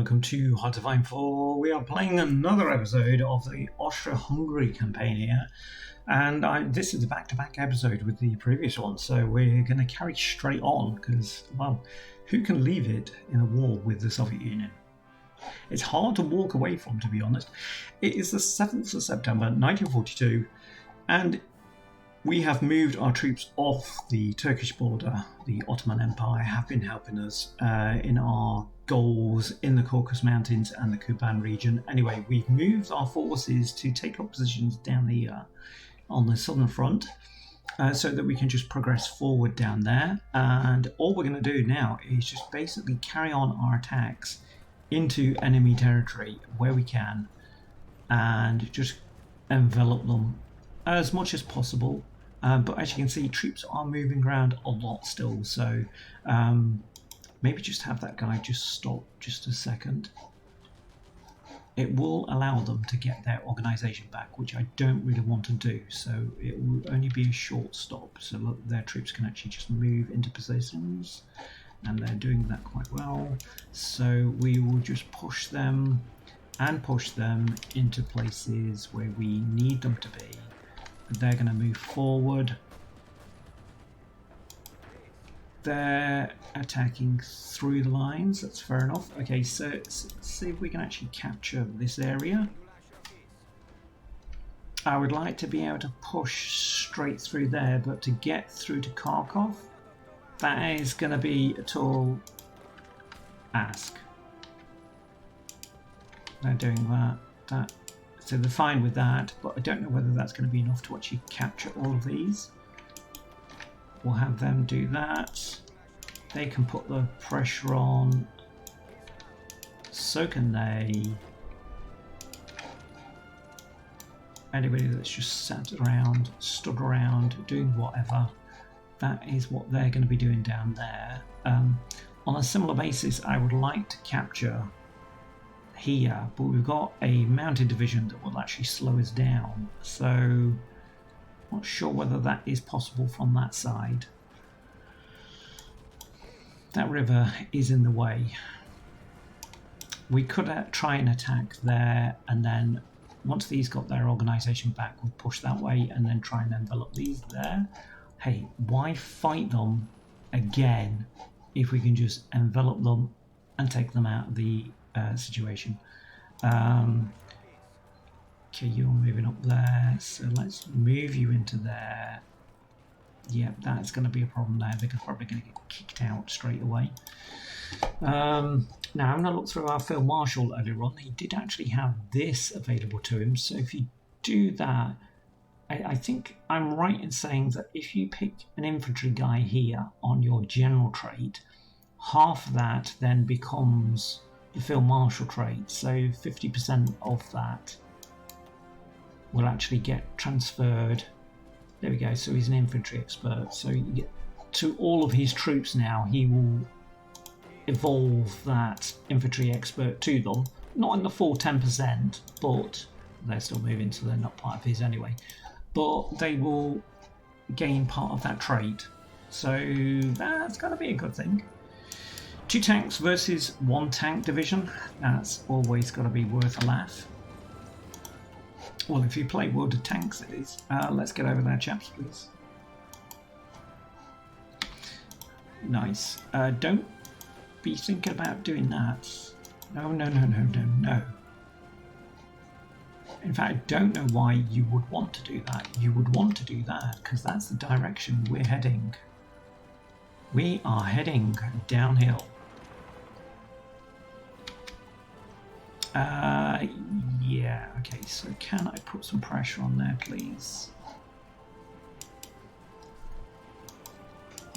welcome to HOI4. We are playing another episode of the Austria Hungary campaign here, and this is a back-to-back episode with the previous one, so we're going to carry straight on because, well, who can leave it in a war with the Soviet Union? It's hard to walk away from, to be honest. It is the 7th of September 1942, and we have moved our troops off the Turkish border. The Ottoman Empire have been helping us in our goals in the Caucasus Mountains and the Kuban region. Anyway, we've moved our forces to take up positions down here on the southern front so that we can just progress forward down there. And all we're going to do now is just basically carry on our attacks into enemy territory where we can and just envelop them as much as possible. But as you can see, troops are moving around a lot still, so maybe just have that guy just stop just a second. It will allow them to get their organisation back, which I don't really want to do, so it will only be a short stop, so look, their troops can actually just move into positions, and they're doing that quite well. So we will just push them into places where we need them to be. They're going to move forward. They're attacking through the lines. That's fair enough. Okay, so let's see if we can actually capture this area. I would like to be able to push straight through there, but to get through to Kharkov, that is going to be a tall ask. They're doing that. So they're fine with that, but I don't know whether that's going to be enough to actually capture all of these. We'll have them do that. They can put the pressure on. So can they. Anybody that's just stood around, doing whatever, that is what they're going to be doing down there. On a similar basis, I would like to capture here, but we've got a mounted division that will actually slow us down, so not sure whether that is possible from that side. That river is in the way. We could try and attack there, and then once these got their organisation back, we'll push that way and then try and envelop these there. Hey, why fight them again if we can just envelop them and take them out of the situation. Okay, you're moving up there, so let's move you into there. Yeah, that's going to be a problem there because we're probably going to get kicked out straight away. Now, I'm going to look through our Field Marshal earlier on. He did actually have this available to him, so if you do that, I think I'm right in saying that if you pick an infantry guy here on your general trait, half of that then becomes the Field Marshal trait, so 50% of that will actually get transferred. There we go, so he's an infantry expert, so you get to all of his troops now, he will evolve that infantry expert to them, not in the full 10%, but they're still moving, so they're not part of his anyway, but they will gain part of that trait, so that's going to be a good thing. 2 tanks versus 1 tank division, that's always got to be worth a laugh. Well, if you play World of Tanks it is. Let's get over there, chaps, please. Nice. Don't be thinking about doing that. No. In fact, I don't know why you would want to do that. You would want to do that because that's the direction we're heading. We are heading downhill. Yeah, okay, so can I put some pressure on there, please?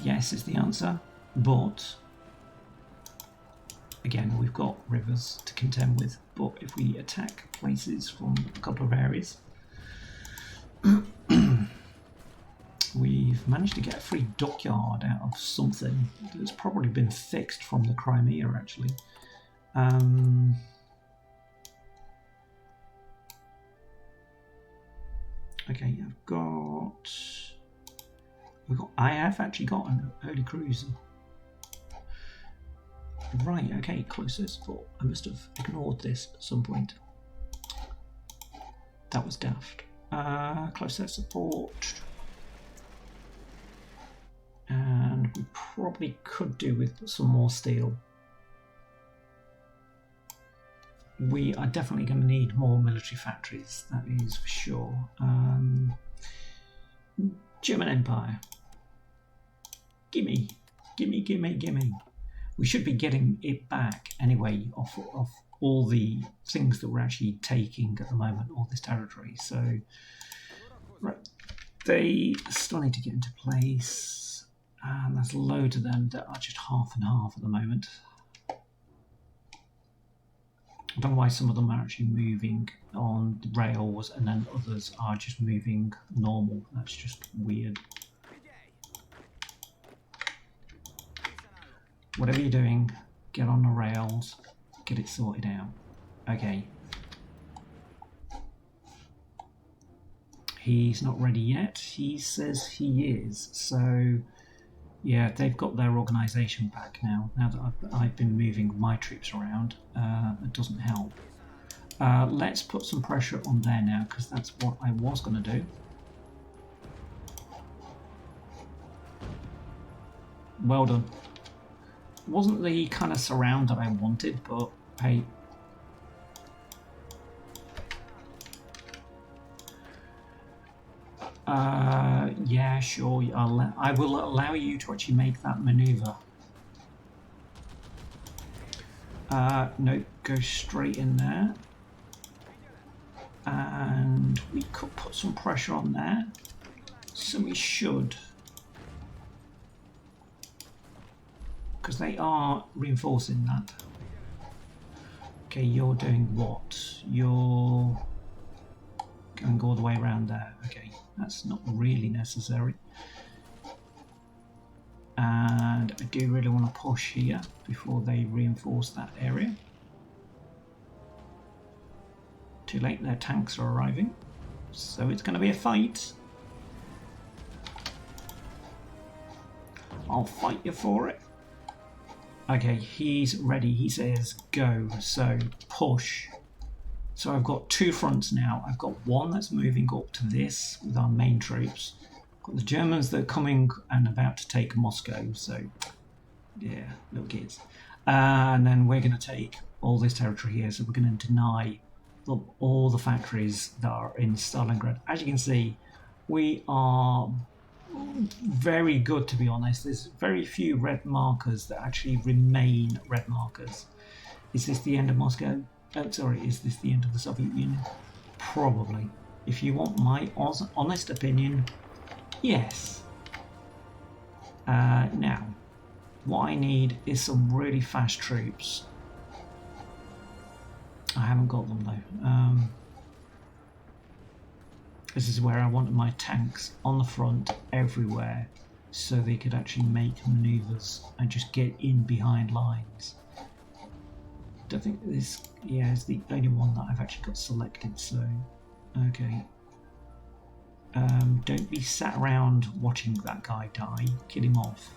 Yes is the answer, but again, we've got rivers to contend with, but if we attack places from a couple of areas, we've managed to get a free dockyard out of something that's probably been fixed from the Crimea, actually. Okay, I have actually got an early cruiser. Right, okay, close air support. I must have ignored this at some point. That was daft. Close air support. And we probably could do with some more steel. We are definitely going to need more military factories, that is for sure. German Empire. Gimme, gimme, gimme, gimme. We should be getting it back anyway off all the things that we're actually taking at the moment, all this territory. So, right, they still need to get into place. And there's loads of them that are just half and half at the moment. I don't know why some of them are actually moving on the rails and then others are just moving normal. That's just weird. Whatever you're doing, get on the rails, get it sorted out. Okay. He's not ready yet. He says he is. So, yeah, they've got their organisation back now. Now that I've been moving my troops around, it doesn't help. Let's put some pressure on there now, because that's what I was going to do. Well done. Wasn't the kind of surround that I wanted, but hey. Yeah, sure. I will allow you to actually make that maneuver. No, go straight in there. And we could put some pressure on there. So we should. Because they are reinforcing that. Okay, you're doing what? You're going all the way around there. Okay, that's not really necessary. And I do really want to push here before they reinforce that area. Too late, their tanks are arriving. So it's going to be a fight. I'll fight you for it. Okay, he's ready. He says go. So push. So I've got two fronts now. I've got one that's moving up to this with our main troops. Got the Germans that are coming and about to take Moscow. So yeah, little kids. And then we're going to take all this territory here. So we're going to deny all the factories that are in Stalingrad. As you can see, we are very good, to be honest. There's very few red markers that actually remain red markers. Is this the end of Moscow? Oh, sorry, is this the end of the Soviet Union? Probably. If you want my honest opinion, yes. Now, what I need is some really fast troops. I haven't got them though. This is where I wanted my tanks on the front everywhere so they could actually make manoeuvres and just get in behind lines. Don't think this, yeah, is the only one that I've actually got selected, so okay. Don't be sat around watching that guy die. Kill him off.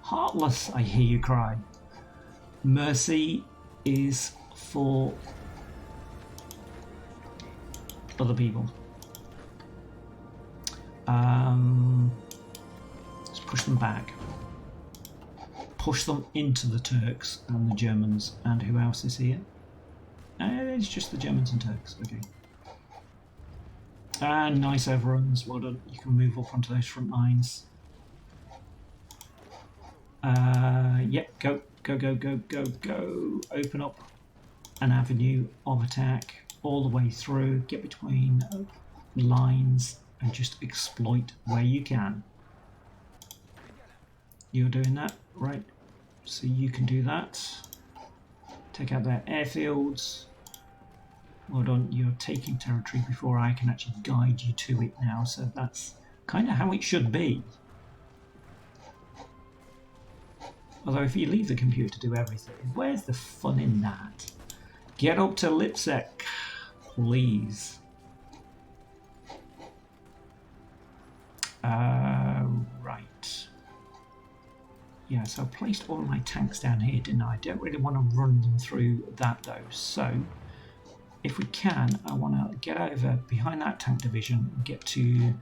Heartless, I hear you cry. Mercy is for other people. Let's push them back. Push them into the Turks and the Germans. And who else is here? It's just the Germans and Turks. Okay. And nice overruns. Well done. You can move up onto those front lines. Yep. Go. Go. Go. Go. Go. Go. Open up an avenue of attack all the way through. Get between lines and just exploit where you can. You're doing that, right? So you can do that. Take out their airfields. Well done, you're taking territory before I can actually guide you to it now, so that's kind of how it should be. Although if you leave the computer to do everything, where's the fun in that? Get up to Lipsec, please. Right. Yeah, so I placed all my tanks down here, didn't I? I don't really want to run them through that though. So if we can, I want to get over behind that tank division and get to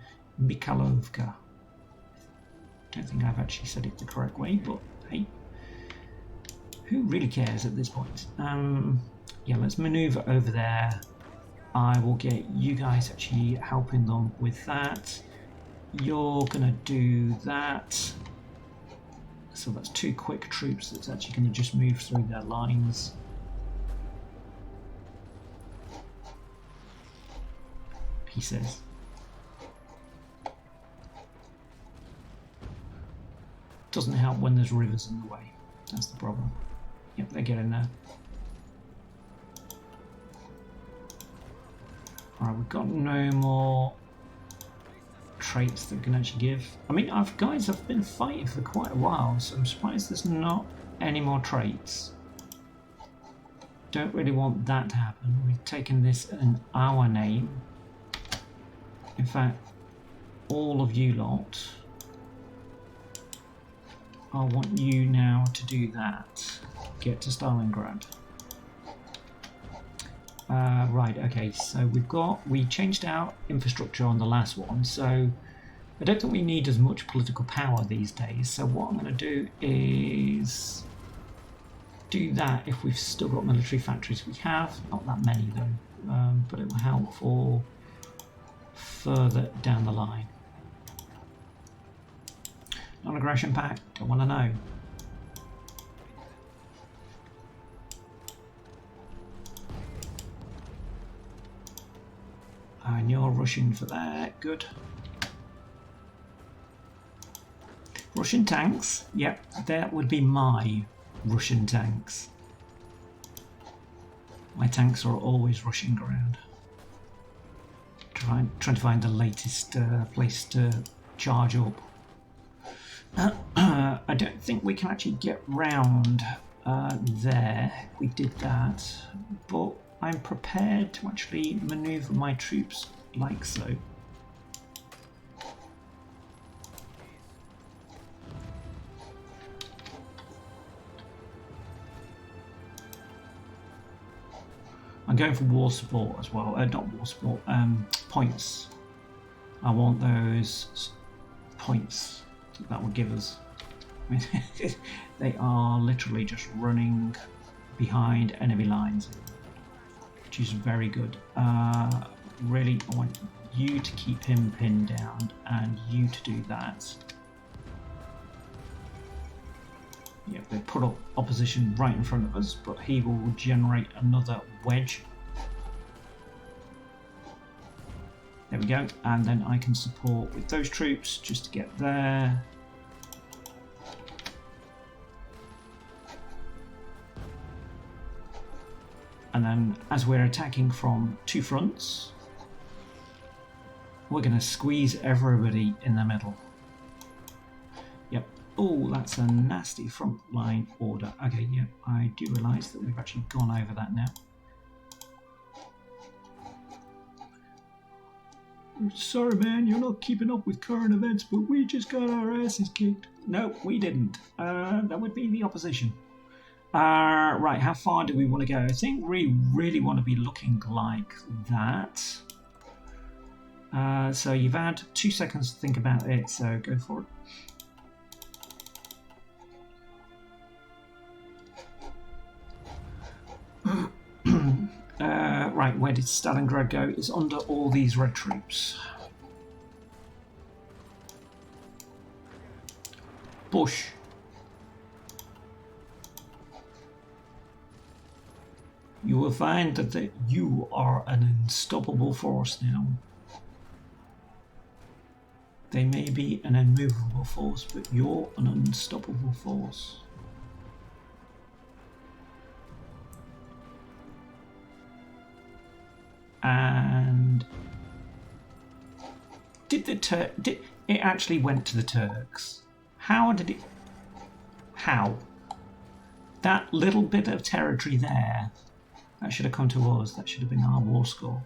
Mikhailovka. Don't think I've actually said it the correct way, but hey, who really cares at this point? Yeah, let's maneuver over there. I will get you guys actually helping them with that. You're gonna do that. So that's 2 quick troops that's actually gonna just move through their lines. He says. Doesn't help when there's rivers in the way. That's the problem. Yep, they get in there. Alright, we've got no more traits that we can actually give. I mean, guys have been fighting for quite a while, so I'm surprised there's not any more traits. Don't really want that to happen. We've taken this in our name. In fact, all of you lot, I want you now to do that. Get to Stalingrad. Right, okay, so we changed our infrastructure on the last one, so I don't think we need as much political power these days. So what I'm going to do is do that if we've still got military factories. We have, not that many though, but it will help for further down the line. Non-aggression pact, don't want to know. And you're rushing for that, good. Russian tanks, yep, that would be my Russian tanks. My tanks are always rushing around. Trying to find the latest place to charge up. I don't think we can actually get round there if we did that, but I'm prepared to actually maneuver my troops like so. I'm going for war support as well, not war support, points. I want those points that would give us. I mean, they are literally just running behind enemy lines, which is very good. Really, I want you to keep him pinned down and you to do that. Yeah, they put up opposition right in front of us, but he will generate another wedge. There we go, and then I can support with those troops just to get there. And then as we're attacking from 2 fronts, we're going to squeeze everybody in the middle. Yep. Oh, that's a nasty front line order. Okay, yep, I do realise that we've actually gone over that now. Sorry man, you're not keeping up with current events, but we just got our asses kicked. No, we didn't. That would be the opposition. Right, how far do we want to go? I think we really want to be looking like that. So you've had 2 seconds to think about it, so go for it. Right, where did Stalingrad go? It's under all these red troops. Bush. You will find that you are an unstoppable force now. They may be an immovable force, but you're an unstoppable force. And did it actually went to the Turks? How did it? How? That little bit of territory there, that should have come to us. That should have been our war score.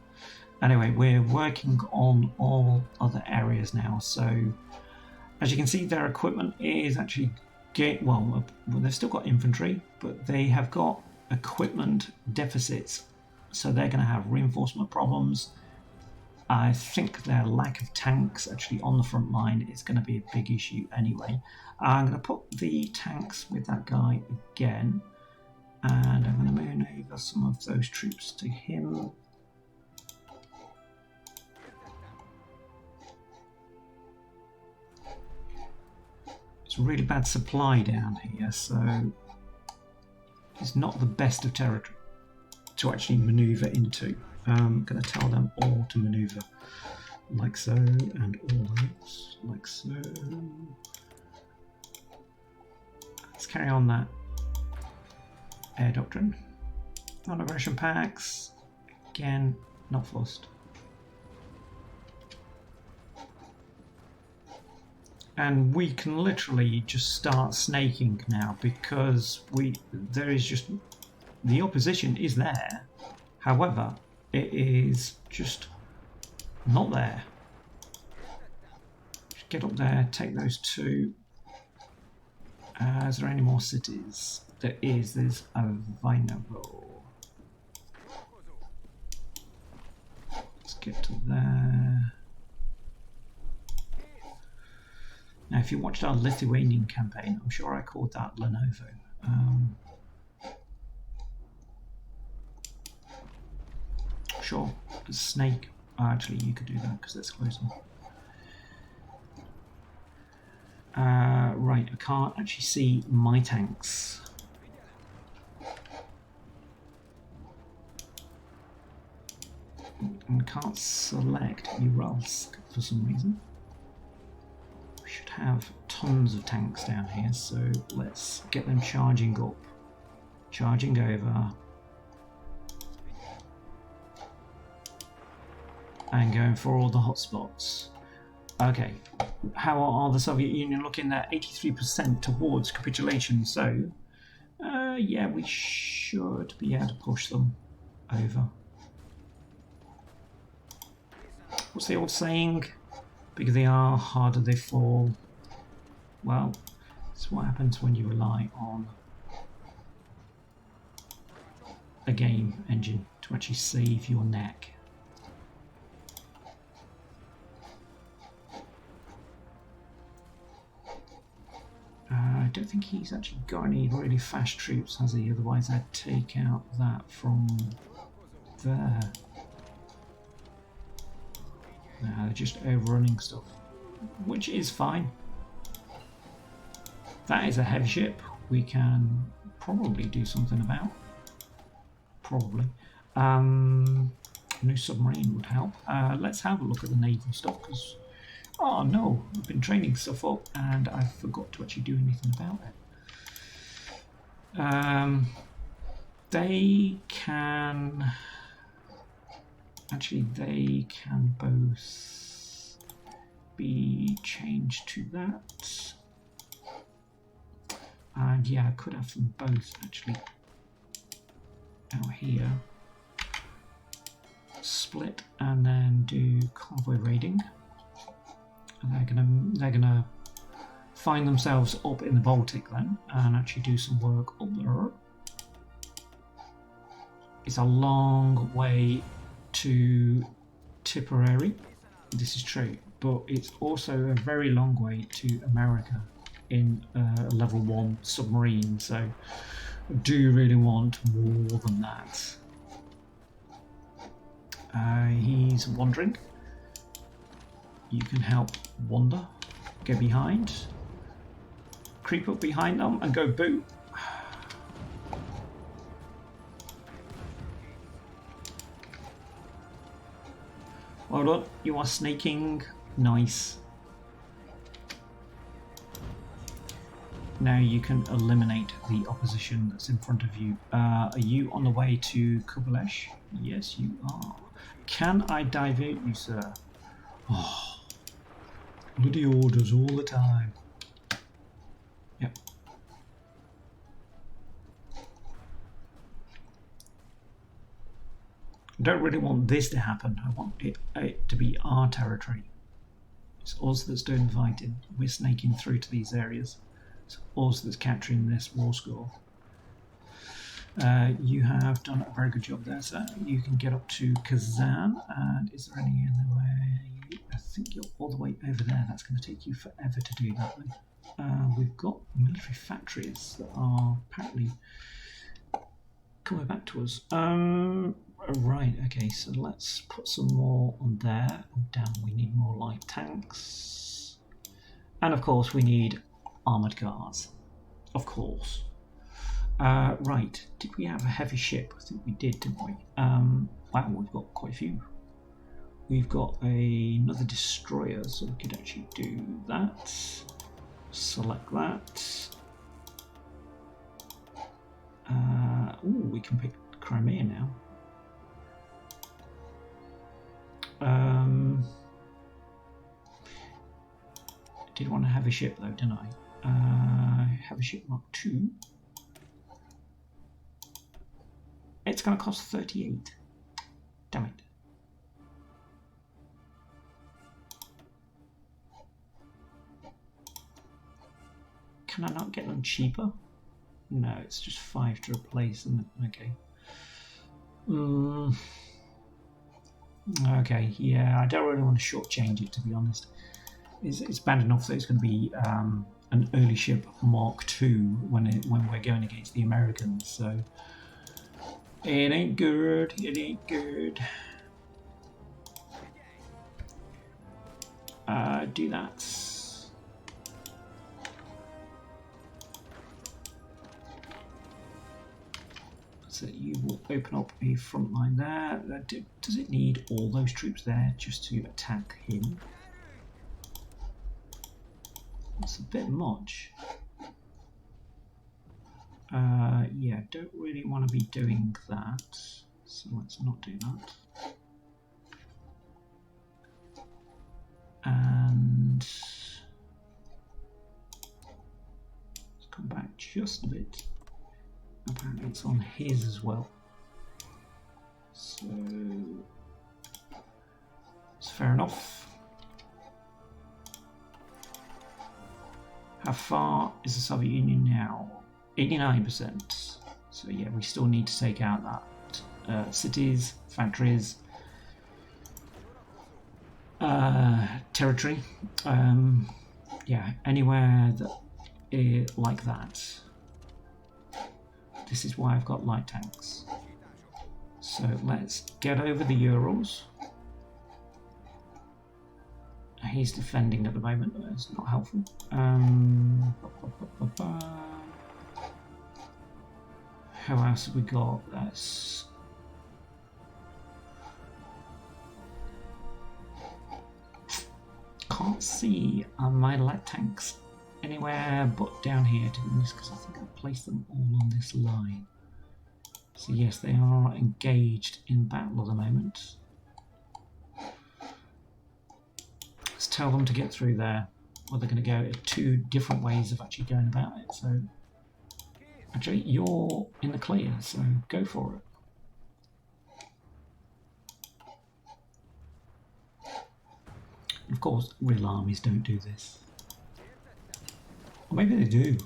Anyway, we're working on all other areas now. So, as you can see, their equipment is actually well, they've still got infantry, but they have got equipment deficits, so they're going to have reinforcement problems. I think their lack of tanks actually on the front line is going to be a big issue anyway. I'm going to put the tanks with that guy again, and I'm going to maneuver some of those troops to him. It's really bad supply down here, so it's not the best of territory to actually maneuver into. I'm going to tell them all to maneuver like so, and all those like so. Let's carry on that air doctrine. Non-aggression packs, again, not fussed. And we can literally just start snaking now, because there is just, the opposition is there, however it is just not there. Just get up there, take those two. Is there any more cities? There is. There's a Vinaro. Let's get to there. Now, if you watched our Lithuanian campaign, I'm sure I called that Lenovo. Sure, the snake. Oh, actually, you could do that because that's closer. Right, I can't actually see my tanks. And can't select Uralsk for some reason. We should have tons of tanks down here, so let's get them charging up. Charging over. And going for all the hotspots. Okay, how are the Soviet Union looking at 83% towards capitulation? So, yeah, we should be able to push them over. What's the old saying? Bigger they are, harder they fall. Well, it's what happens when you rely on a game engine to actually save your neck. I don't think he's actually got any really fast troops, has he? Otherwise I'd take out that from there. No, they're just overrunning stuff, which is fine. That is a heavy ship we can probably do something about. Probably. New submarine would help. Let's have a look at the naval stuff, because oh no, I've been training stuff up and I forgot to actually do anything about it. They can both be changed to that. And yeah, I could have them both actually out here. Split and then do convoy raiding. And they're gonna find themselves up in the Baltic then and actually do some work up there. It's a long way to Tipperary, this is true, but it's also a very long way to America in a level 1 submarine, so I do really want more than that. He's wandering. You can help wander, get behind, creep up behind them and go boo. Well done, you are snaking. Nice. Now you can eliminate the opposition that's in front of you. Are you on the way to Kubalesh? Yes, you are. Can I divert you, sir? Oh, bloody orders all the time. Yep. I don't really want this to happen. I want it to be our territory. It's us that's doing the fighting. We're snaking through to these areas. It's us that's capturing this war score. You have done a very good job there, sir. You can get up to Kazan, and is there any other way? I think you're all the way over there. That's going to take you forever to do that. We've got military factories that are apparently coming back to us. Right, okay, so let's put some more on there. Oh, damn, we need more light tanks. And of course, we need armoured cars. Of course. Right, did we have a heavy ship? I think we did, didn't we? Wow, we've got quite a few. We've got another destroyer, so we could actually do that. Select that. Ooh, we can pick Crimea now. I did want to have a ship though, didn't I? Have a ship Mark II. It's going to cost 38. Damn it. Can I not get them cheaper? No, it's just 5 to replace, isn't it? Okay. Okay, yeah, I don't really want to shortchange it, to be honest. It's bad enough that it's going to be an early ship Mark II when we're going against the Americans, so it ain't good. It ain't good. Do that. So you will open up a front line there. Does it need all those troops there just to attack him? That's a bit much. Yeah, don't really want to be doing that. So let's not do that. And let's come back just a bit. Apparently it's on his as well. So it's fair enough. How far is the Soviet Union now? 89%. So yeah, we still need to take out that cities, factories, territory. Yeah, anywhere that is like that. This is why I've got light tanks. So let's get over the Urals. He's defending at the moment, but it's not helpful. Who else have we got? That's can't see my light tanks anywhere but down here, to be honest, because I think I've placed them all on this line. So yes, they are engaged in battle at the moment. Let's tell them to get through there. Well, they're going to go 2 different ways of actually going about it. So actually, you're in the clear, so go for it. Of course, real armies don't do this. Or maybe they do.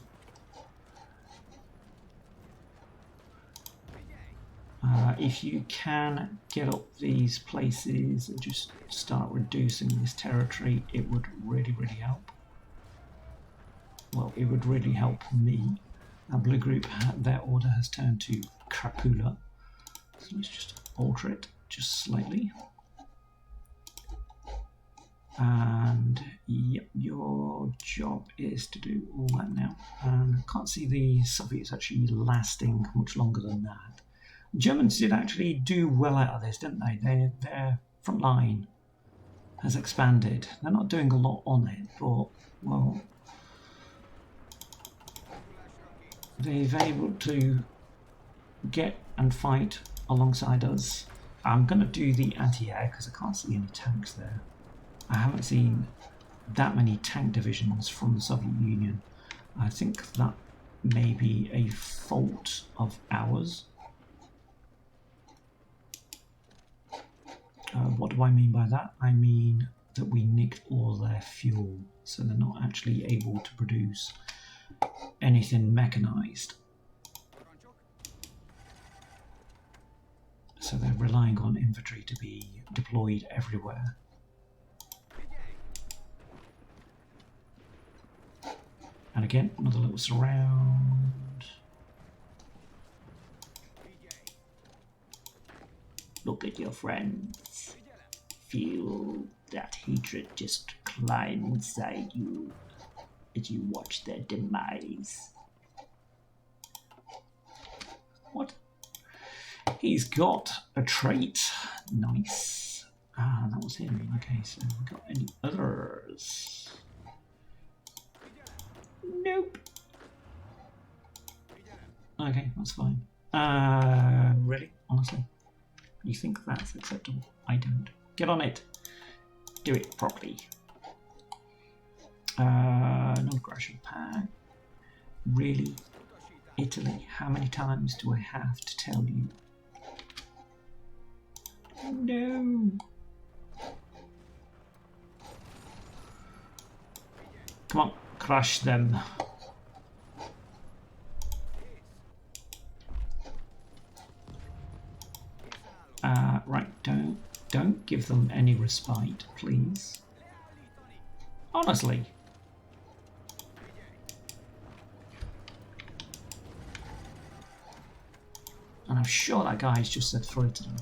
If you can get up these places and just start reducing this territory, it would really, really help. Well, it would really help me. Our blue group, their order has turned to Krapula. So let's just alter it just slightly. And yep, your job is to do all that now. And I can't see the Soviets actually lasting much longer than that. The Germans did actually do well out of this, didn't they? Their front line has expanded. They're not doing a lot on it, but well, they've been able to get and fight alongside us. I'm going to do the anti-air because I can't see any tanks there. I haven't seen that many tank divisions from the Soviet Union. I think that may be a fault of ours. What do I mean by that? I mean that we nicked all their fuel, so they're not actually able to produce anything mechanized. So they're relying on infantry to be deployed everywhere. And again, another little surround. Look at your friends. Feel that hatred just climb inside you as you watch their demise. What? He's got a trait. Nice. Ah, that was him. Okay, so we got any others? Nope. Okay, that's fine. Really? Honestly? You think that's acceptable? I don't. Get on it. Do it properly. No aggression pack. Really? Italy? How many times do I have to tell you? No. Come on, crush them. Right, don't give them any respite, please. Honestly. And I'm sure that guy's just said throw it to them.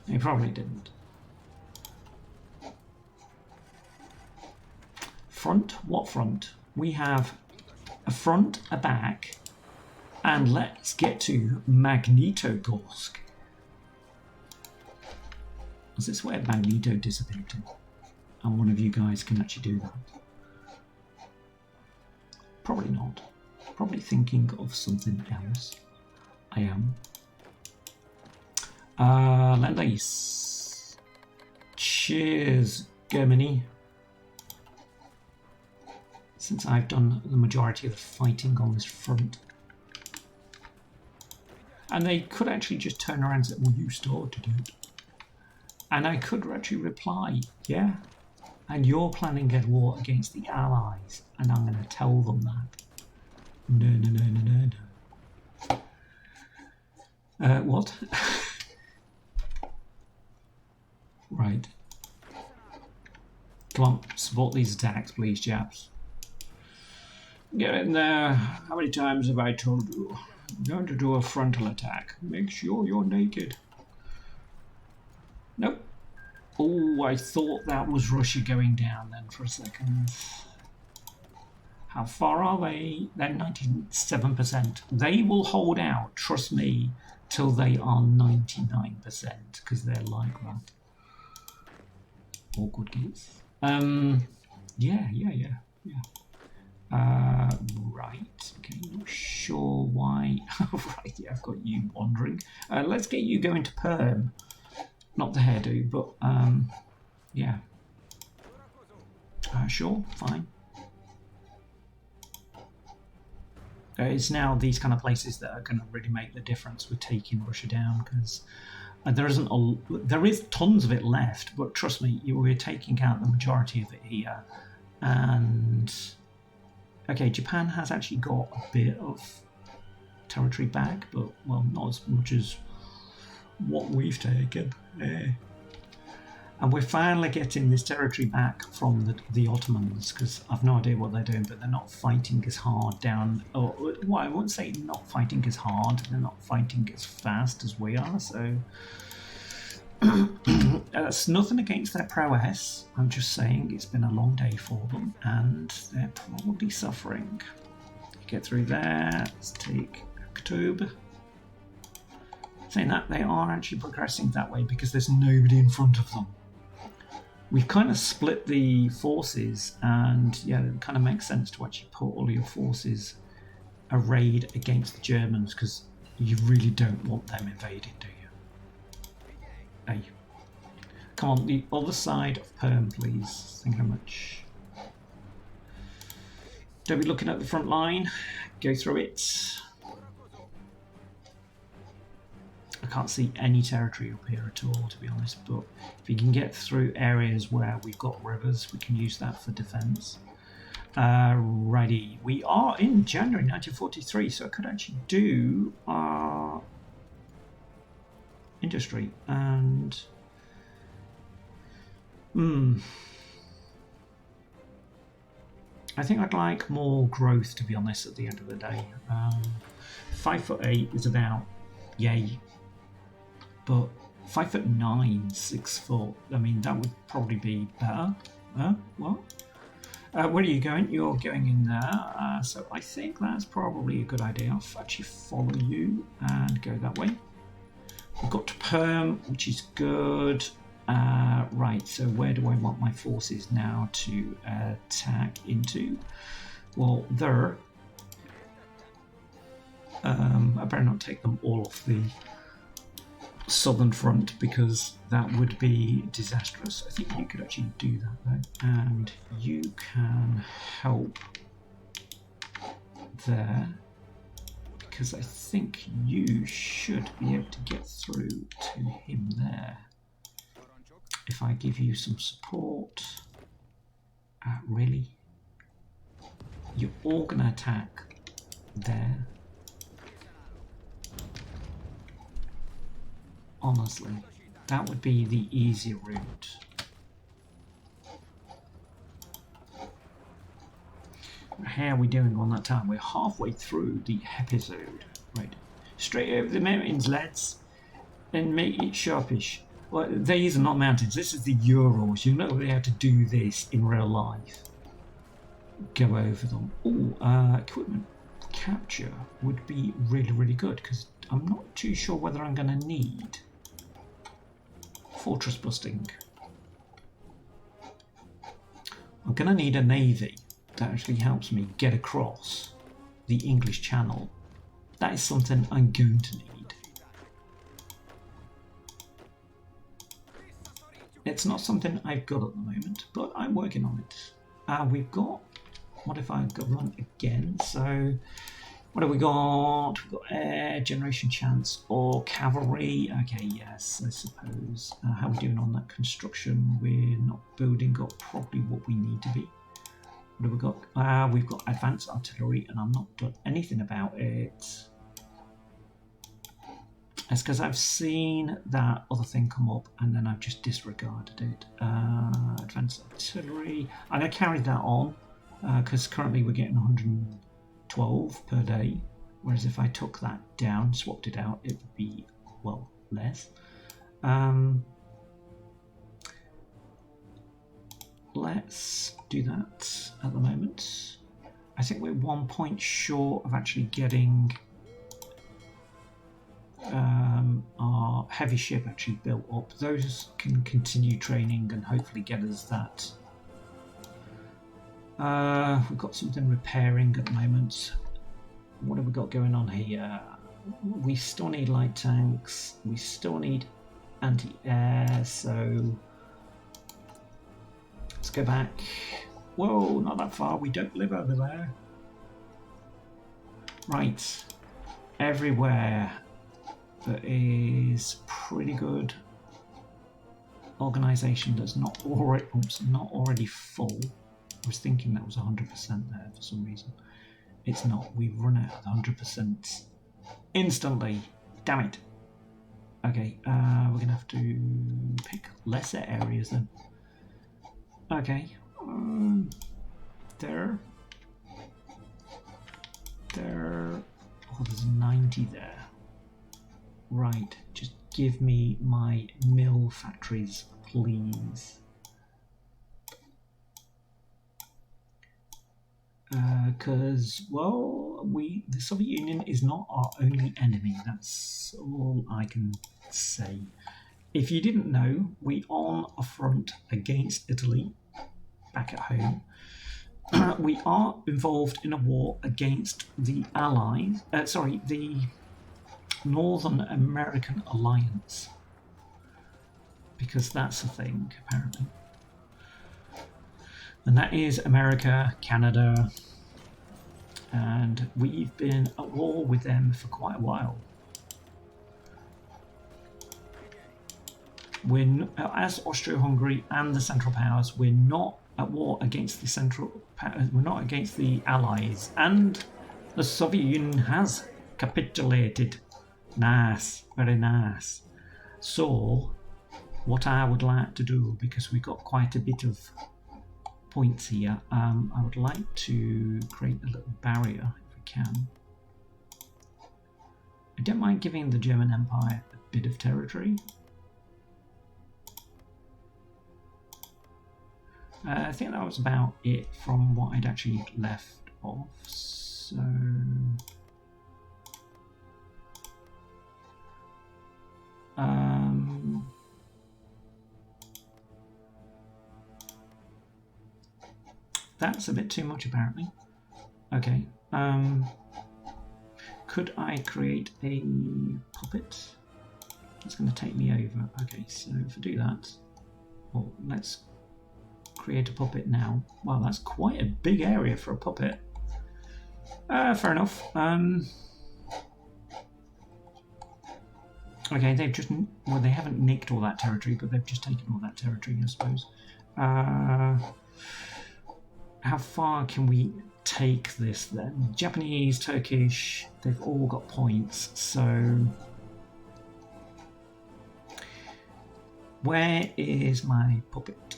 He probably didn't. Front? What front? We have a front, a back, and let's get to Magnitogorsk. Is this where Magneto disappeared to? And one of you guys can actually do that. Probably not. Probably thinking of something else. I am. Lend-Lease. Cheers, Germany. Since I've done the majority of the fighting on this front. And they could actually just turn around and say, well, you started it. And I could actually reply, yeah. And you're planning a war against the Allies. And I'm going to tell them that. No, no, no, no, no, no. What? Right. Come on, support these attacks, please, chaps. Get in there. How many times have I told you? I'm going to do a frontal attack. Make sure you're naked. Nope. Oh, I thought that was Russia going down then for a second. How far are they? They're 97%. They will hold out, trust me, till they are 99%, because they're like that. Awkward geese. Yeah. Right. Okay, not sure why. Right, yeah, I've got you wandering. Let's get you going to perm. Not the hairdo, but yeah. Sure, fine. It's now these kind of places that are going to really make the difference with taking Russia down, because there is tons of it left, but trust me, we're taking out the majority of it here. And okay, Japan has actually got a bit of territory back, but well, not as much as what we've taken. And we're finally getting this territory back from the Ottomans, because I've no idea what they're doing, but they're not fighting as hard down. Or, well, I won't say not fighting as hard, they're not fighting as fast as we are, so that's nothing against their prowess. I'm just saying it's been a long day for them, and they're probably suffering. Get through there, let's take October. Saying that, they are actually progressing that way because there's nobody in front of them. We've kind of split the forces, and yeah, it kind of makes sense to actually put all your forces arrayed against the Germans, because you really don't want them invading, do you? Hey. Come on, the other side of Perm, please. Thank you very much. Don't be looking at the front line. Go through it. I can't see any territory up here at all, to be honest, but if you can get through areas where we've got rivers, we can use that for defence. Righty, we are in January 1943, so I could actually do our industry and I think I'd like more growth, to be honest, at the end of the day. 5'8" is about yay, but 5'9", 6 foot, I mean, that would probably be better. What? Where are you going? You're going in there, so I think that's probably a good idea. I'll actually follow you and go that way. We've got to perm, which is good. Right, so where do I want my forces now to attack into? Well, there. I better not take them all off the southern front because that would be disastrous. I think you could actually do that though, and you can help there because I think you should be able to get through to him there. If I give you some support, really? You're all gonna attack there? Honestly, that would be the easier route. How are we doing on that time? We're halfway through the episode. Right, straight over the mountains, lads, and make it sharpish. Well, these are not mountains. This is the Urals. You're not going to be able to do this in real life. Go over them. Oh, equipment capture would be really, really good because I'm not too sure whether I'm going to need fortress busting. I'm going to need a navy that actually helps me get across the English Channel. That is something I'm going to need. It's not something I've got at the moment, but I'm working on it. We've got modified government again, so what have we got? We've got air, generation chance, or cavalry. Okay, yes, I suppose. How are we doing on that construction? We're not building up probably what we need to be. What have we got? We've got advanced artillery, and I've not done anything about it. It's because I've seen that other thing come up and then I've just disregarded it. Advanced artillery. I'm going to carry that on because currently we're getting 112 per day. Whereas if I took that down, swapped it out, it would be, well, less. Let's do that at the moment. I think we're 1 point short of actually getting our heavy ship actually built up. Those can continue training and hopefully get us that. We've got something repairing at the moment. What have we got going on here? We still need light tanks. We still need anti-air, so let's go back. Whoa, not that far. We don't live over there. Right. Everywhere that is pretty good organisation that's not already full. I was thinking that was 100% there for some reason. It's not. We've run out of 100% instantly. Damn it. Okay, we're gonna have to pick lesser areas then. Okay, there. Oh, there's 90 there. Right, just give me my mill factories, please. Because, well, the Soviet Union is not our only enemy. That's all I can say. If you didn't know, we are on a front against Italy, back at home. We are involved in a war against the Allies, the Northern American Alliance, because that's a thing, apparently. And that is America, Canada, and we've been at war with them for quite a while. As Austria Hungary and the Central Powers, we're not at war against the Central Powers. We're not against the Allies. And the Soviet Union has capitulated. Nice, very nice. So, what I would like to do, because we've got quite a bit of points here, I would like to create a little barrier, if we can. I don't mind giving the German Empire a bit of territory. I think that was about it from what I'd actually left off. So that's a bit too much apparently. Okay. Could I create a puppet? It's going to take me over. Okay, so if I do that, well, let's create a puppet now. Wow, that's quite a big area for a puppet. Fair enough. Okay, they've just, well, they haven't nicked all that territory, but they've just taken all that territory, I suppose. How far can we take this then? Japanese, Turkish, they've all got points, so where is my puppet?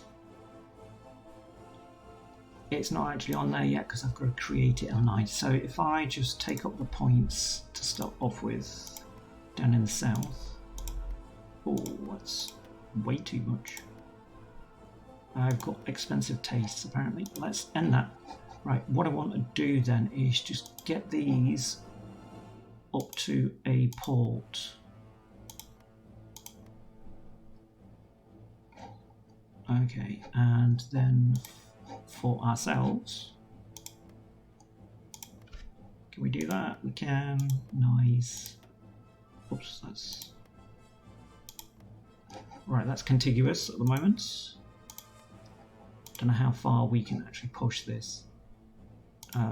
It's not actually on there yet because I've got to create it, haven't I? So if I just take up the points to start off with down in the south. Oh, that's way too much. I've got expensive tastes apparently. Let's end that. Right, what I want to do then is just get these up to a port. Okay, and then for ourselves, can we do that? We can. Nice. Oops, that's right. That's contiguous at the moment. Don't know how far we can actually push this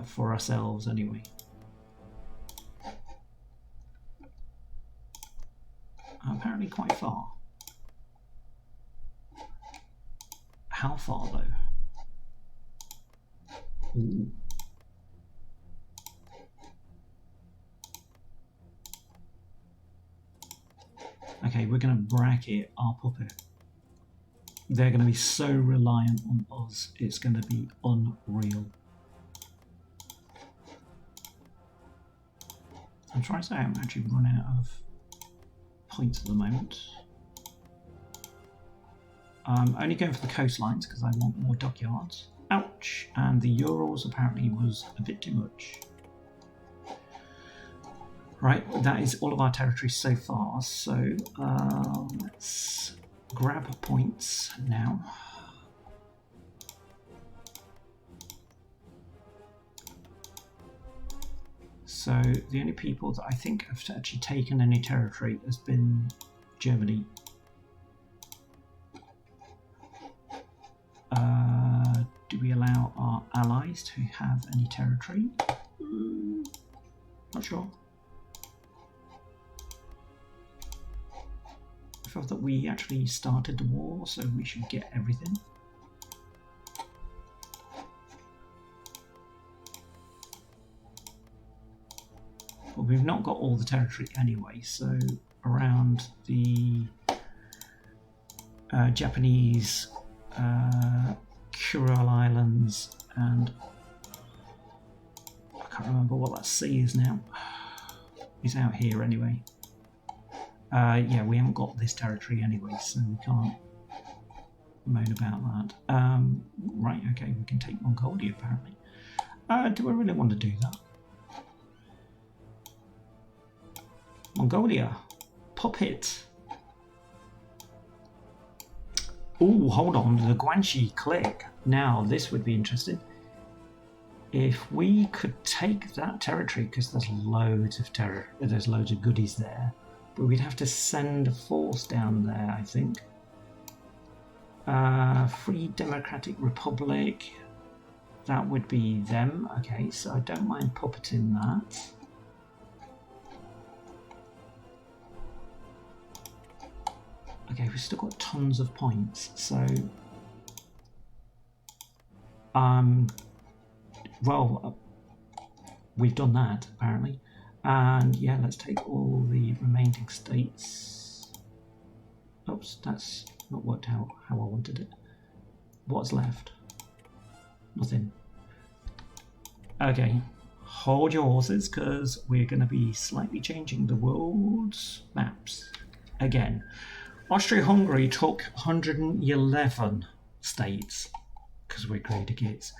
for ourselves anyway. Apparently quite far. How far though? Ooh. Okay, we're going to bracket our puppet. They're going to be so reliant on us, it's going to be unreal. I'm trying to say I'm actually running out of points at the moment. I'm only going for the coastlines because I want more dockyards. Ouch! And the Urals apparently was a bit too much. Right, that is all of our territory so far, so let's grab points now. So the only people that I think have actually taken any territory has been Germany. Do we allow our allies to have any territory? Not sure. I felt that we actually started the war, so we should get everything. But we've not got all the territory anyway, so around the Japanese Kuril Islands, and I can't remember what that sea is now. It's out here anyway. Yeah, we haven't got this territory anyway, so we can't moan about that. Right, okay, we can take Mongolia apparently. Do I really want to do that? Mongolia. Puppet. Oh, hold on, the Guanxi click. Now, this would be interesting. If we could take that territory, because there's loads of goodies there, but we'd have to send a force down there, I think. Free Democratic Republic, that would be them. Okay, so I don't mind puppeting that. Okay, we've still got tons of points, so Well, we've done that apparently, and yeah, let's take all the remaining states. Oops, that's not worked out how I wanted it. What's left? Nothing. Okay, hold your horses, because we're going to be slightly changing the world's maps again. Austria Hungary took 111 states because we're greedy kids.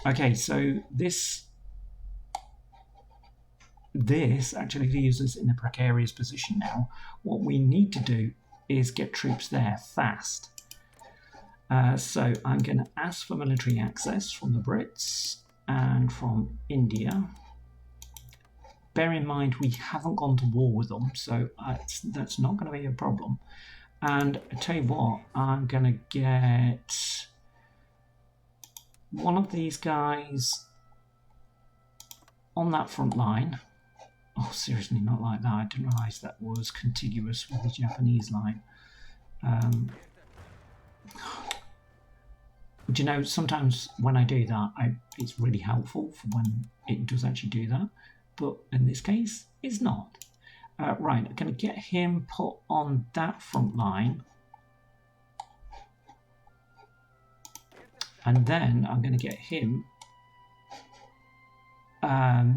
Okay, so this actually leaves us in a precarious position now. What we need to do is get troops there fast. So I'm going to ask for military access from the Brits and from India. Bear in mind we haven't gone to war with them, so that's not going to be a problem. And I tell you what, I'm going to get one of these guys on that front line. Oh, seriously, not like that. I didn't realise that was contiguous with the Japanese line. But you know, sometimes when I do that, it's really helpful for when it does actually do that. But in this case, it's not. Right, I'm going to get him put on that front line. And then I'm going to get him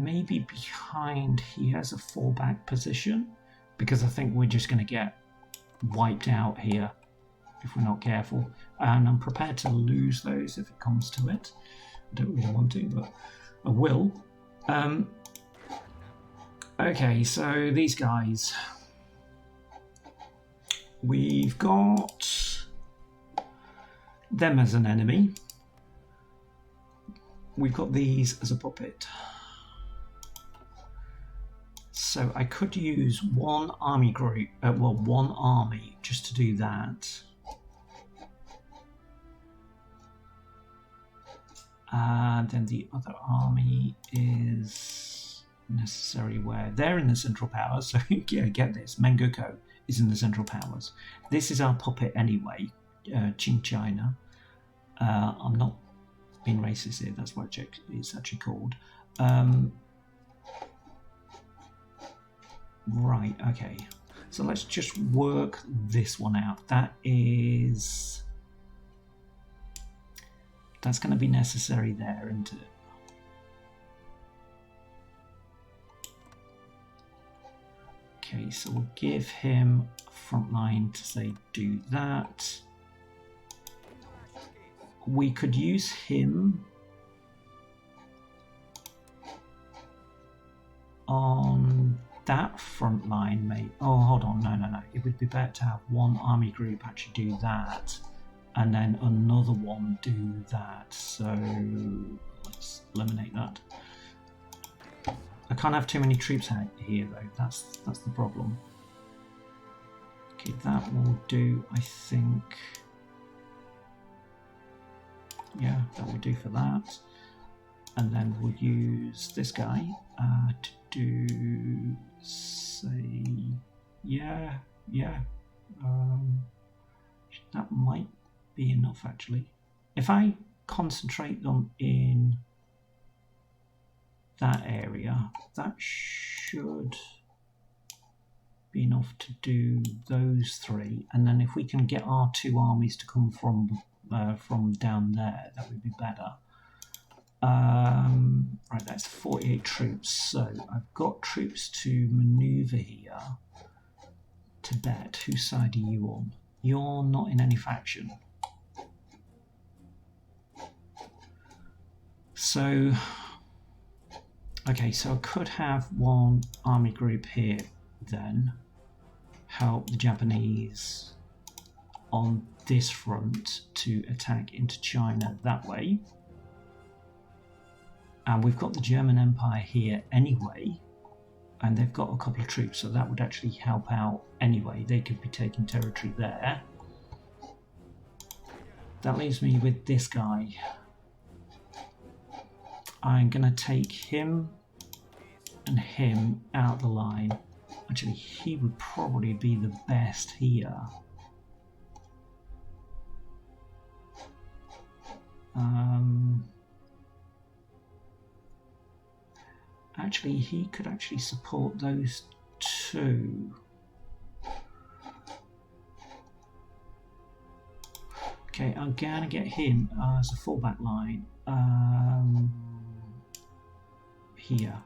maybe behind here as a fallback position, because I think we're just going to get wiped out here if we're not careful. And I'm prepared to lose those if it comes to it. I don't really want to, but I will. Okay, so these guys. We've got them as an enemy. We've got these as a puppet. So I could use one army group, well, one army just to do that. Then the other army is necessary where? They're in the Central Powers, so yeah, get this. Menguko is in the Central Powers. This is our puppet anyway, Qing China. I'm not being racist here, that's what it's actually called. Right, okay. So let's just work this one out. That's going to be necessary there, isn't it? Okay, so we'll give him a front line to say do that. We could use him on that front line, maybe. Oh, hold on, no. It would be better to have one army group actually do that, and then another one do that. So let's eliminate that. I can't have too many troops out here though. That's the problem. Okay, that will do, I think. Yeah, that will do for that. And then we'll use this guy to do, say, yeah. That might be enough actually. If I concentrate them in that area, that should be enough to do those three. And then if we can get our two armies to come from down there, that would be better. Right, that's 48 troops. So I've got troops to maneuver here. Tibet, whose side are you on? You're not in any faction. So, okay, so I could have one army group here then help the Japanese on this front to attack into China that way. And we've got the German Empire here anyway, and they've got a couple of troops, so that would actually help out anyway. They could be taking territory there. That leaves me with this guy. I'm going to take him and him out the line. Actually, he would probably be the best here. Actually, he could actually support those two. Okay, I'm gonna get him as a fallback line here,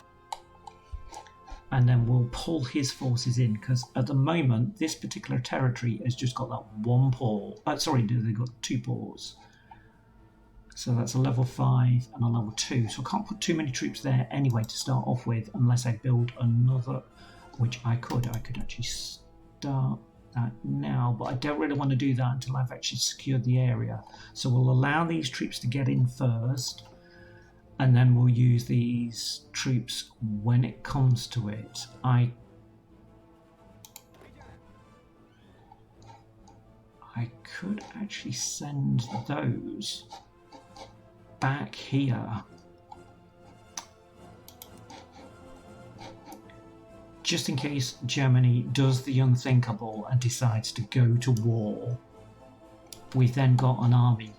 and then we'll pull his forces in, because at the moment this particular territory has just got that one port. Sorry, they've got 2 ports. So that's a level 5 and a level 2. So I can't put too many troops there anyway to start off with, unless I build another, which I could. I could actually start that now, but I don't really want to do that until I've actually secured the area. So we'll allow these troops to get in first, and then we'll use these troops when it comes to it. I could actually send those back here, just in case Germany does the unthinkable and decides to go to war. We've then got an army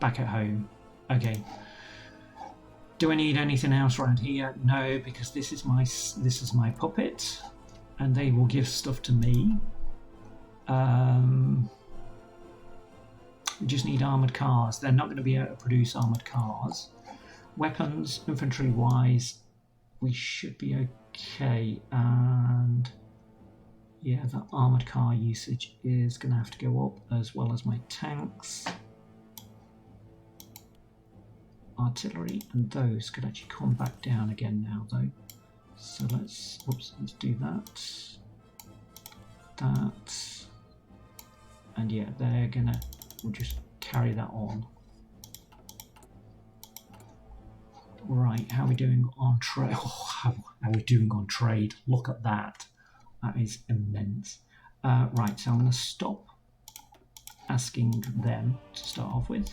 back at home. Okay. Do I need anything else around here? No, because this is my puppet, and they will give stuff to me. We just need armoured cars. They're not going to be able to produce armoured cars. Weapons, infantry-wise, we should be okay. And yeah, the armoured car usage is going to have to go up, as well as my tanks. Artillery, and those could actually come back down again now, though. So let's do that. And yeah, we'll just carry that on. Right, how are we doing on trade? Oh, how are we doing on trade? Look at that. That is immense. Right, so I'm going to stop asking them to start off with.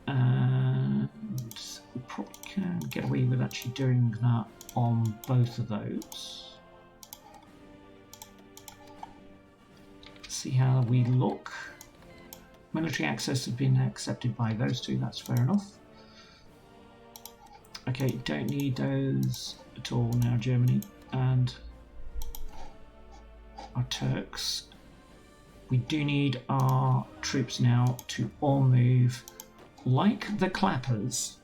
And we probably can get away with actually doing that on both of those. Let's see how we look. Military access has been accepted by those two, that's fair enough. Okay, don't need those at all now, Germany. And our Turks. We do need our troops now to all move like the clappers.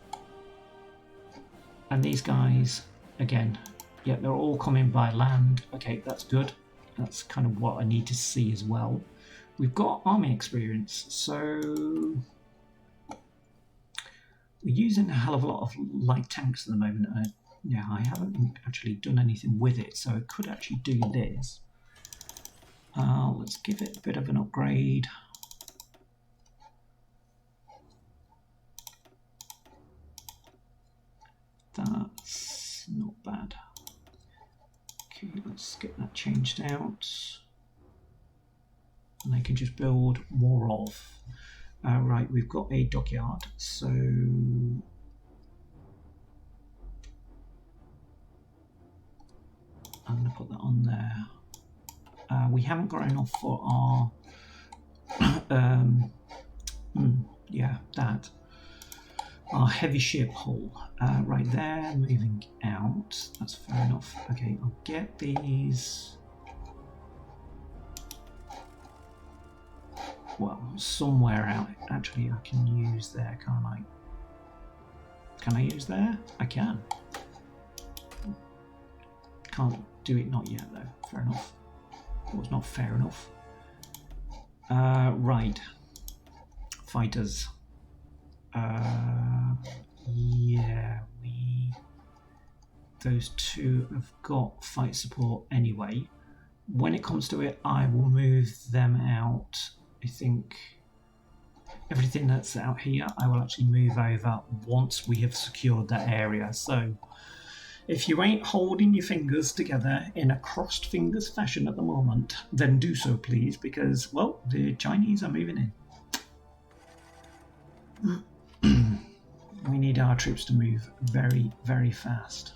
And these guys, again, yeah, they're all coming by land. Okay, that's good. That's kind of what I need to see as well. We've got army experience, so we're using a hell of a lot of light tanks at the moment. Yeah, I haven't actually done anything with it, so I could actually do this. Let's give it a bit of an upgrade. That's not bad. Okay, let's get that changed out. And I can just build more of. Right, we've got a dockyard, so I'm going to put that on there. We haven't got enough for our yeah, that. Our heavy ship hull, right there, moving out. That's fair enough. Okay, I'll get these. Well, somewhere out. Actually, I can use there, can't I? Can I use there? I can. Can't do it not yet, though. Fair enough. It was not fair enough. Right. Fighters. Yeah, those two have got fight support anyway. When it comes to it, I will move them out. I think everything that's out here, I will actually move over once we have secured that area. So if you ain't holding your fingers together in a crossed fingers fashion at the moment, then do so, please, because, well, the Chinese are moving in. We need our troops to move very, very fast.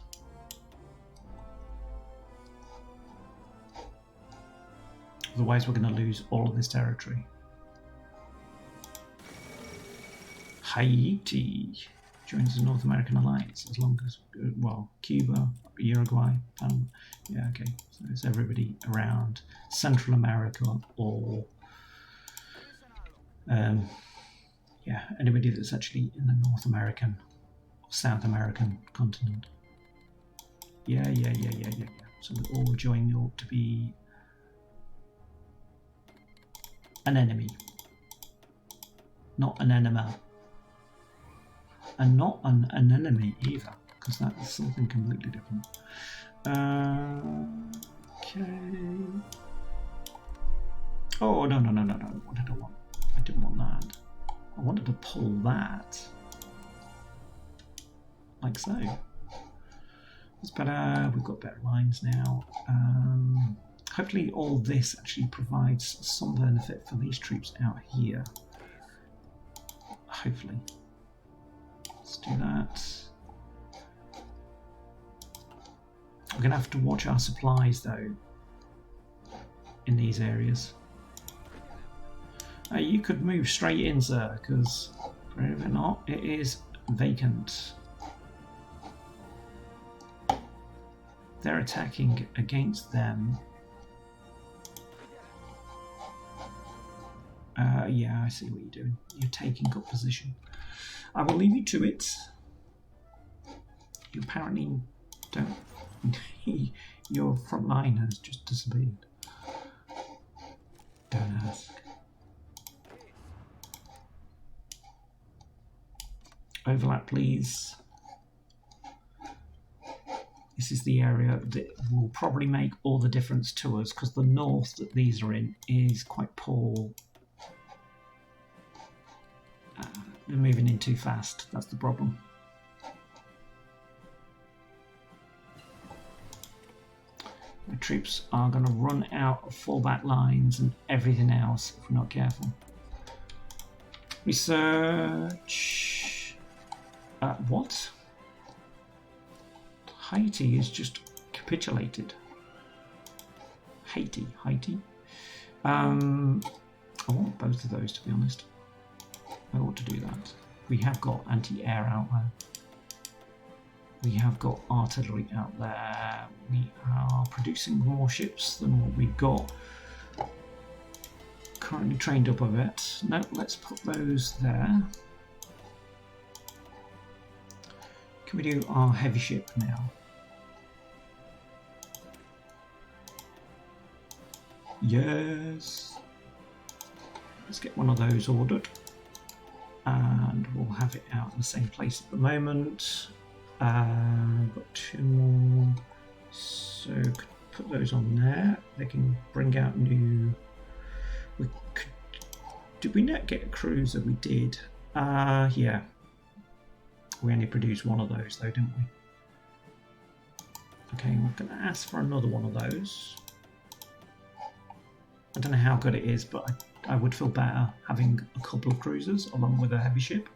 Otherwise, we're going to lose all of this territory. Haiti joins the North American Alliance as long as, well, Cuba, Uruguay, Panama. Yeah, okay. So it's everybody around Central America or, yeah, anybody that's actually in the North American or South American continent. Yeah. So we're all joining up to be an enemy, not an enema. And not an enemy either, because that's something completely different. Okay. Oh, no. What did I want? I didn't want that. I wanted to pull that. Like so. It's better. We've got better lines now. Hopefully all this actually provides some benefit for these troops out here. Hopefully. Let's do that. We're going to have to watch our supplies though in these areas. You could move straight in, sir, because believe it or not, it is vacant. They're attacking against them. Yeah, I see what you're doing. You're taking up position. I will leave you to it. You apparently don't. Your front line has just disappeared. Don't ask. Overlap, please. This is the area that will probably make all the difference to us, because the north that these are in is quite poor. They're moving in too fast, that's the problem. The troops are going to run out of fallback lines and everything else if we're not careful. Research. What? Haiti is just capitulated. Haiti. I want both of those, to be honest. I ought to do that. We have got anti-air out there. We have got artillery out there. We are producing more ships than what we've got. Currently trained up a bit. No, let's put those there. Can we do our heavy ship now? Yes. Let's get one of those ordered. And we'll have it out in the same place at the moment. Got two more, so could put those on there. They can bring out new. Did we not get a cruiser? We did. Yeah. We only produced one of those though, didn't we? Okay, we're going to ask for another one of those. I don't know how good it is, but I would feel better having a couple of cruisers along with a heavy ship.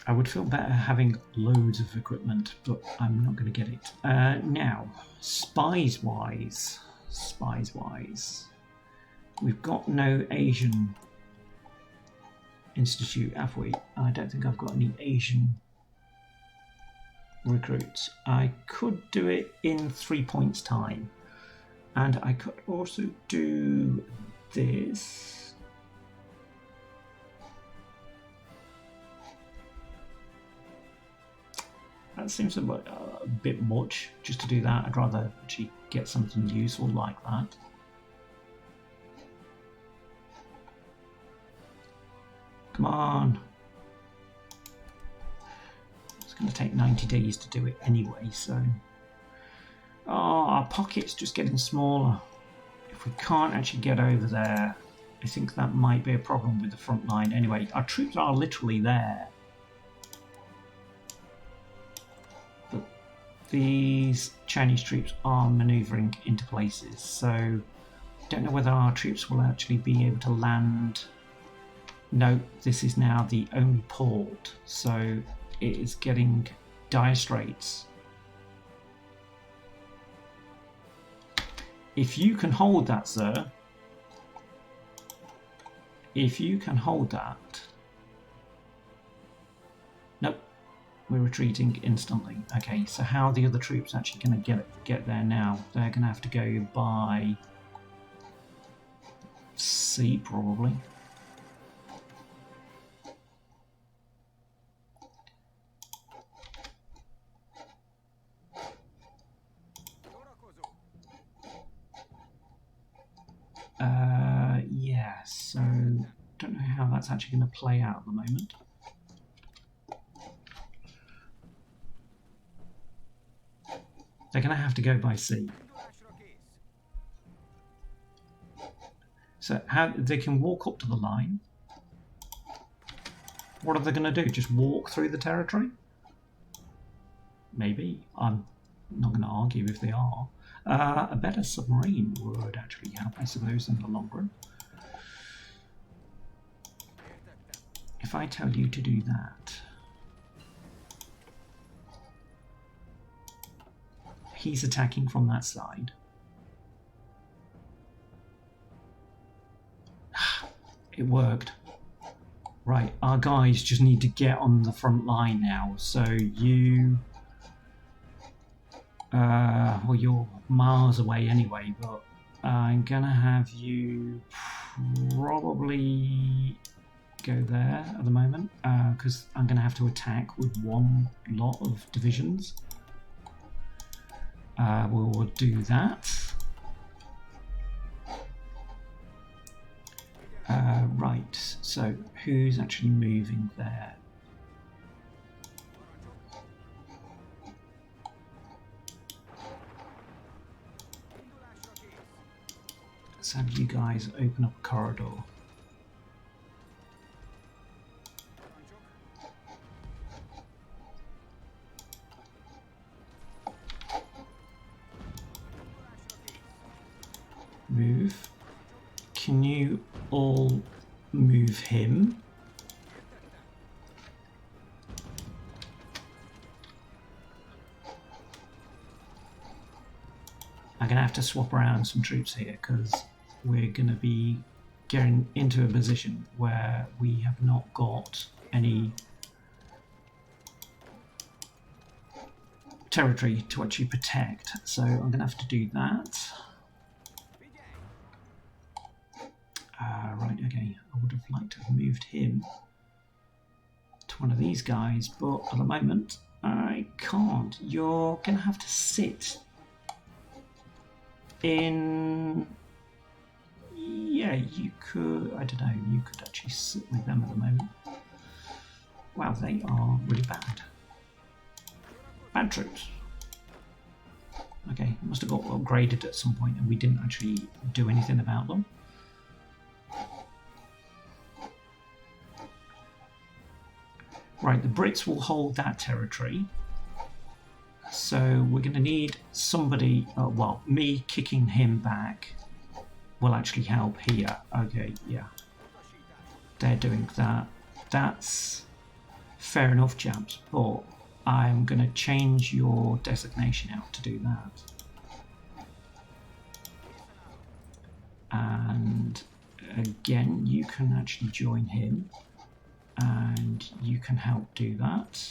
I would feel better having loads of equipment, but I'm not going to get it. Now, spies-wise, we've got no Asian institute, have we? I don't think I've got any Asian recruits. I could do it in 3 points time, and I could also do this. That seems a bit much just to do that. I'd rather actually get something useful like that. Come on. It's going to take 90 days to do it anyway, so... Oh, our pocket's just getting smaller. If we can't actually get over there, I think that might be a problem with the front line. Anyway, our troops are literally there. These Chinese troops are manoeuvring into places, so I don't know whether our troops will actually be able to land. No, this is now the only port, so it is getting dire straits. If you can hold that, sir, if you can hold that... Nope, we're retreating instantly. Okay, so how are the other troops actually going to get there now? They're going to have to go by sea, probably. Yeah, so don't know how that's actually going to play out at the moment. They're going to have to go by sea. So how they can walk up to the line. What are they going to do? Just walk through the territory? Maybe. I'm not going to argue if they are. A better submarine would actually help, I suppose, in the long run. If I tell you to do that, he's attacking from that side. It worked. Right, our guys just need to get on the front line now. So you... well, you're miles away anyway, but I'm gonna have you probably go there at the moment, because I'm gonna have to attack with one lot of divisions. We'll do that. Right, so who's actually moving there? Let's have you guys open up a corridor. Move. Can you all move him? I'm going to have to swap around some troops here because we're going to be getting into a position where we have not got any territory to actually protect. So I'm going to have to do that. Right, okay, I would have liked to have moved him to one of these guys, but at the moment I can't. You're going to have to sit in... Yeah, you could, I don't know, you could actually sit with them at the moment. Wow, they are really bad. Bad troops. Okay, must have got upgraded at some point and we didn't actually do anything about them. Right, the Brits will hold that territory. So we're going to need somebody, well, me kicking him back will actually help here. Okay, yeah. They're doing that. That's fair enough, chaps, but I'm going to change your designation out to do that. And again, you can actually join him. And you can help do that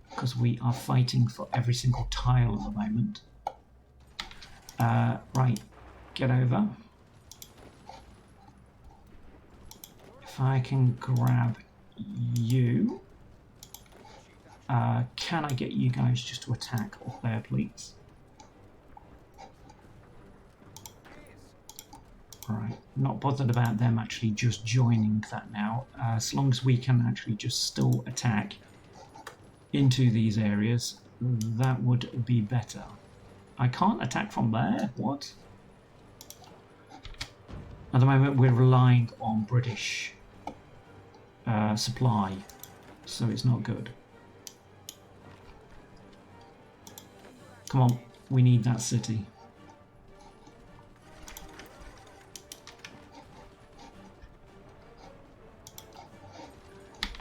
because we are fighting for every single tile at the moment. Right, get over. If I can grab you, can I get you guys just to attack up there, please? Right, not bothered about them actually just joining that now. As long as we can actually just still attack into these areas, that would be better. I can't attack from there? What? At the moment we're relying on British supply, so it's not good. Come on, we need that city.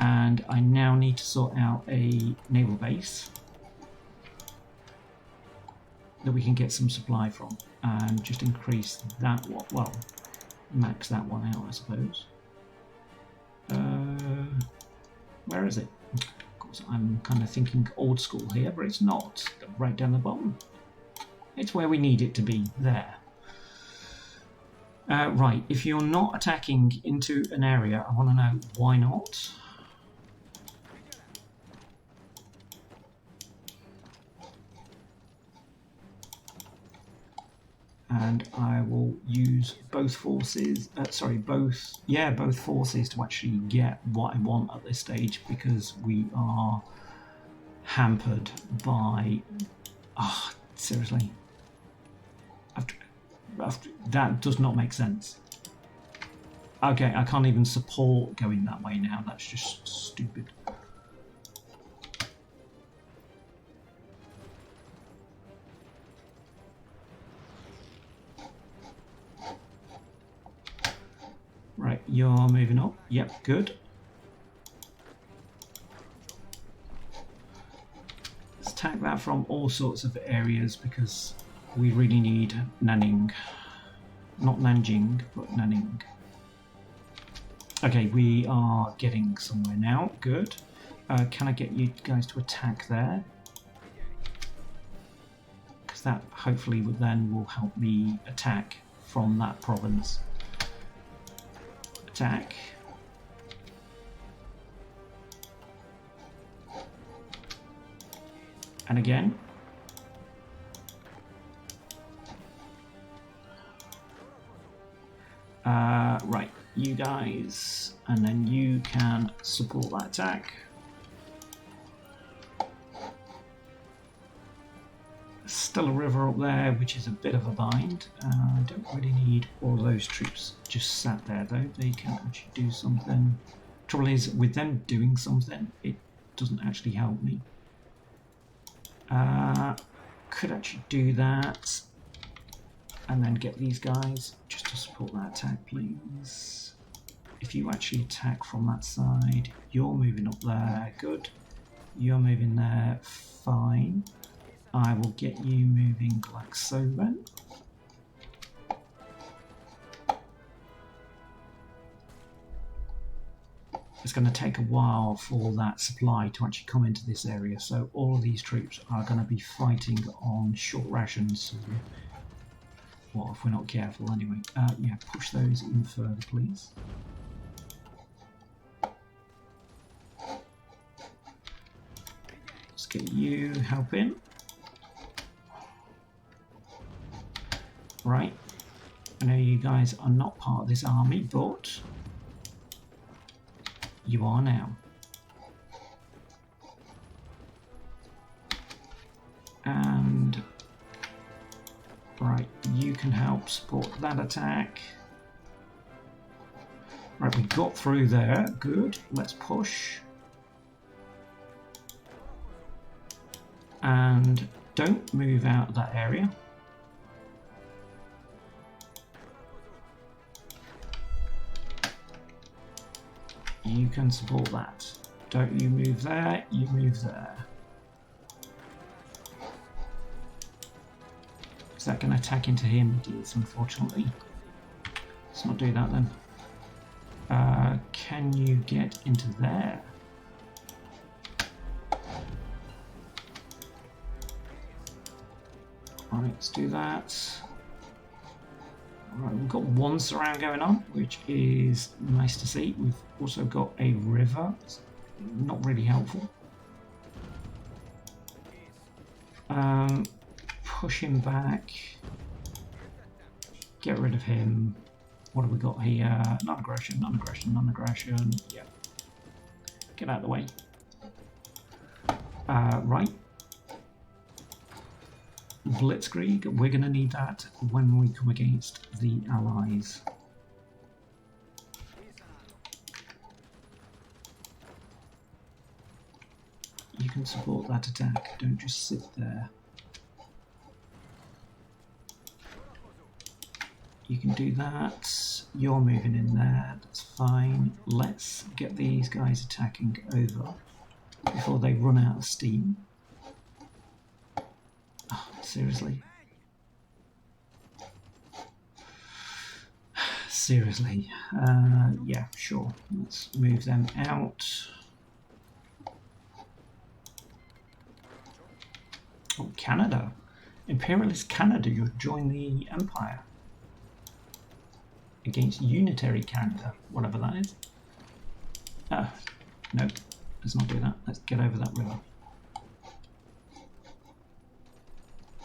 And I now need to sort out a naval base that we can get some supply from and just increase that. Well, max that one out, I suppose. Where is it? Of course, I'm kind of thinking old school here, but it's not. Right down the bottom. It's where we need it to be, there. Right, if you're not attacking into an area, I want to know why not. And I will use both forces, both forces to actually get what I want at this stage, because we are hampered by, seriously, that does not make sense. Okay, I can't even support going that way now, that's just stupid. Right, you're moving up. Yep, good. Let's attack that from all sorts of areas because we really need Nanning. Not Nanjing, but Nanning. Okay, we are getting somewhere now. Good. Can I get you guys to attack there? Because that hopefully will help me attack from that province. Attack. And again. Right, you guys, and then you can support that attack. Still a river up there, which is a bit of a bind. I don't really need all those troops just sat there, though. They can actually do something. Trouble is, with them doing something, it doesn't actually help me. Could actually do that. And then get these guys just to support that attack, please. If you actually attack from that side, you're moving up there, good. You're moving there, fine. I will get you moving like so then. It's going to take a while for that supply to actually come into this area, so all of these troops are going to be fighting on short rations. Well, if we're not careful anyway. Yeah, push those in further, please. Let's get you helping. Right. I know you guys are not part of this army, but you are now. And right, you can help support that attack. Right, we got through there. Good. Let's push. And don't move out of that area. You can support that. Don't you move there, you move there. Is that going to attack into him? It is, unfortunately. Let's not do that then. Can you get into there? Right, let's do that. Right, we've got one surround going on, which is nice to see. We've also got a river. It's not really helpful. Push him back. Get rid of him. What have we got here? Non-aggression, non-aggression, non-aggression. Yeah. Get out of the way. Right. Blitzkrieg. We're going to need that when we come against the Allies. You can support that attack. Don't just sit there. You can do that. You're moving in there. That's fine. Let's get these guys attacking over before they run out of steam. Oh, seriously. seriously. Yeah, sure. Let's move them out. Oh, Canada. Imperialist Canada, you've joined the Empire. Against Unitary Canada, whatever that is. No, let's not do that. Let's get over that river.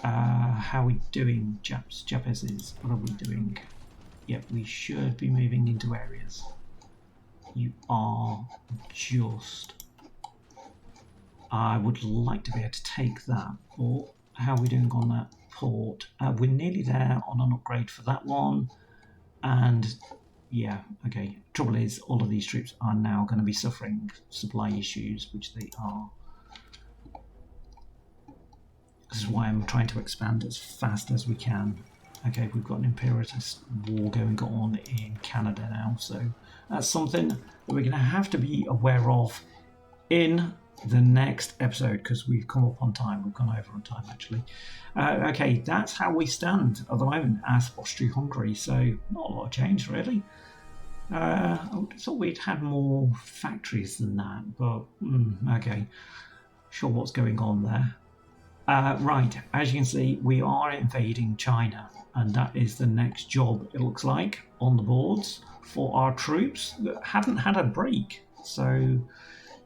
How are we doing, Japeses? What are we doing? Yep, we should be moving into areas. You are just... I would like to be able to take that. Or how are we doing on that port? We're nearly there on an upgrade for that one. And yeah, okay. Trouble is, all of these troops are now going to be suffering supply issues, which they are. This is why I'm trying to expand as fast as we can. Okay, we've got an imperialist war going on in Canada now, so that's something that we're going to have to be aware of in the next episode, because we've come up on time. We've gone over on time, actually. Okay, that's how we stand at the moment as Austria Hungary, so not a lot of change, really. I thought we'd had more factories than that, but okay. Sure what's going on there. Right, as you can see, we are invading China, and that is the next job, it looks like, on the boards for our troops that haven't had a break. So,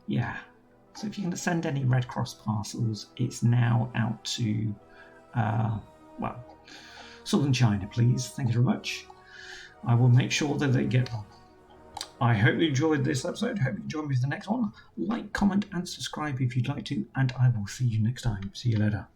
yeah. So if you're going to send any Red Cross parcels, it's now out to, well, southern China, please. Thank you very much. I will make sure that they get them. I hope you enjoyed this episode. Hope you join me for the next one. Like, comment, and subscribe if you'd like to, and I will see you next time. See you later.